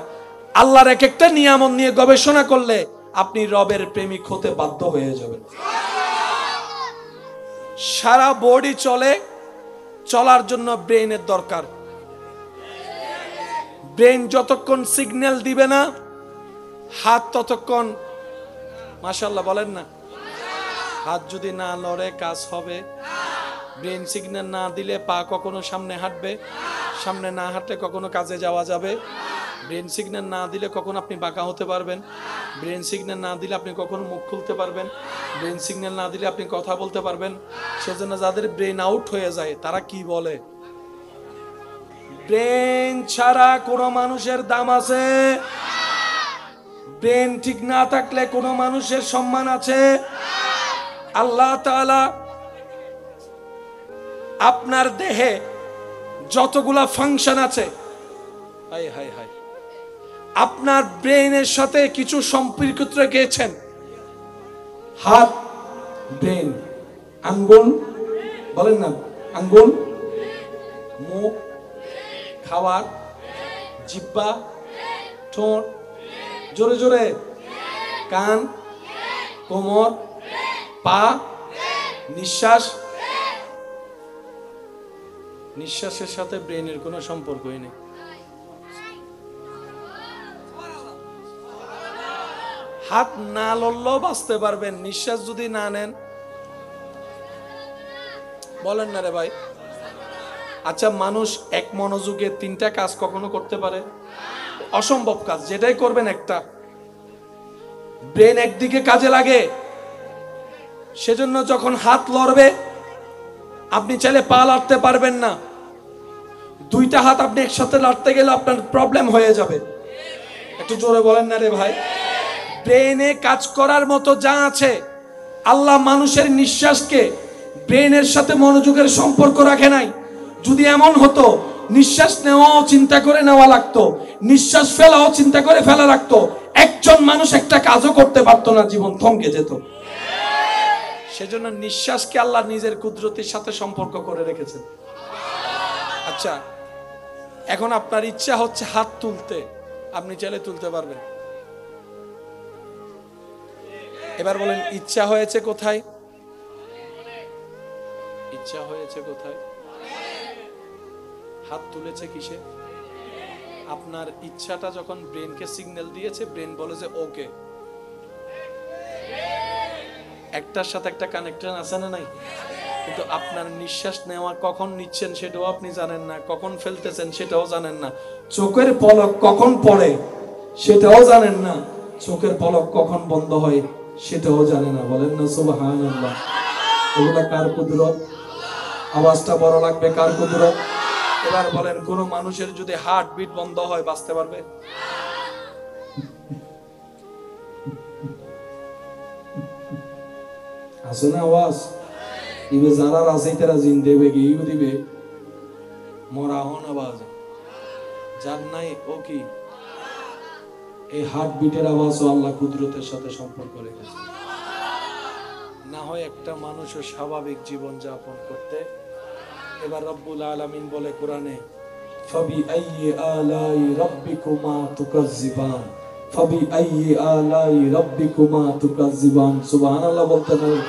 আল্লাহর এক একটা নিয়ামত নিয়ে গবেষণা করলে আপনি রবের প্রেমিক হতে বাধ্য হয়ে যাবেন। সারা বডি চলে, চলার জন্য ব্রেইনের দরকার। ব্রেইন যতক্ষণ সিগন্যাল দিবে না, হাত ততক্ষণ, মাশাআল্লাহ বলেন না, হাত যদি না লড়ে কাজ হবে। ব্রেন সিগন্যাল না দিলে পা কখনো সামনে হাঁটবে, সামনে না হাঁটলে কখনো কাজে যাওয়া যাবে। ব্রেন সিগন্যাল না দিলে কখনো আপনি বাঁকা হতে পারবেন, ব্রেন সিগন্যাল না দিলে আপনি কখনো মুখ খুলতে পারবেন, ব্রেন সিগন্যাল না দিলে আপনি কথা বলতে পারবেন। সেজন্য যাদের ব্রেন আউট হয়ে যায় তারা কি বলে? ব্রেন ছাড়া কোনো মানুষের দাম আছে? ব্রেন ঠিক না থাকলে কোনো মানুষের সম্মান আছে? আল্লাহ তাআলা আপনার দেহে যতগুলা ফাংশন আছে, হাই হাই হাই, আপনার ব্রেনের সাথে কিছু সম্পর্কিত রেখেছেন। হাত ব্রেন, আঙ্গুল বলেন না, আঙ্গুল, মুখ, খাওয়ার, জিহ্বা, ঠোঁট, জোরে জোরে, কান, কোমর, পা, নিঃশ্বাস। নিঃশ্বাসের সাথে ব্রেনের কোনো সম্পর্কই নেই। হাত না লড়লেও বাঁচতে পারবেন, নিঃশ্বাস যদি না নেন। বলেন না রে ভাই। আচ্ছা, মানুষ এক মনোযোগে তিনটা কাজ কখনো করতে পারে? অসম্ভব কাজ। যেটাই করবেন একটা, ব্রেন একদিকে কাজে লাগে। সেজন্য যখন হাত লড়বে আপনি চাইলে পা লাড়তে পারবেন না। দুইটা হাত আপনি একসাথে লাড়তে গেলে আপনার প্রবলেম হয়ে যাবে। একটু জোরে বলেন না রে ভাই। ব্রেনে কাজ করার মতো যা আছে, আল্লাহ মানুষের নিঃশ্বাসকে ব্রেনের সাথে মনোযোগের সম্পর্ক রাখে নাই। যদি এমন হতো নিঃশ্বাস নেওয়াও চিন্তা করে নেওয়া লাগতো, নিঃশ্বাস ফেলাও চিন্তা করে ফেলা লাগতো, একজন মানুষ একটা কাজও করতে পারতো না, জীবন থমকে যেত। সেজন্য নিঃশ্বাসকে আল্লাহ নিজের কুদরতের সাথে সম্পর্ক করে রেখেছেন। আচ্ছা, এখন আপনার ইচ্ছা হচ্ছে হাত তুলতে, আপনি চাইলে তুলতে পারবেন। এবার বলেন, ইচ্ছা হয়েছে কোথায়? ইচ্ছা হয়েছে কোথায়? হাত তুলেছে কিসে? আপনার ইচ্ছাটা যখন ব্রেনকে সিগন্যাল দিয়েছে, ব্রেন বলে যে ওকে। একটার সাথে একটা কানেকশন আছে না নাই? কিন্তু আপনার নিঃশ্বাস নেওয়া কখন নিচ্ছেন সেটাও আপনি জানেন না, কখন ফেলতেছেন সেটাও জানেন না, চোখের পলক কখন পড়ে সেটাও জানেন না, চোখের পলক কখন বন্ধ হয় সেটাও জানেন না। বলেন না সুবহানাল্লাহ। এগুলা কার কুদরত? আওয়াজটা বড় লাগবে, কার কুদরত? এবার বলেন, কোন মানুষের যদি হার্ট বিট বন্ধ হয় বাঁচতে পারবে? আছে না আওয়াজ? ইবে যারা আছে তারা জিন্দে গিয়ে দিবে মরা হন আওয়াজ, যার নাই ও কি এই হার্ট বিটের আওয়াজও আল্লাহ কুদরতের সাথে সম্পর্ক রেখেছে। না হয় একটা মানুষও স্বাভাবিক জীবন যাপন করতে। এবার রব্বুল আলামিন বলে কোরআনে, ফাবি আইয়ি আলাই রাব্বিকুমা তুকাজ্জিবান, ফাবি আইয়ি আলাই রাব্বিকুমা তুকাজ্জিবান। সুবহানাল্লাহ বলতে হবে।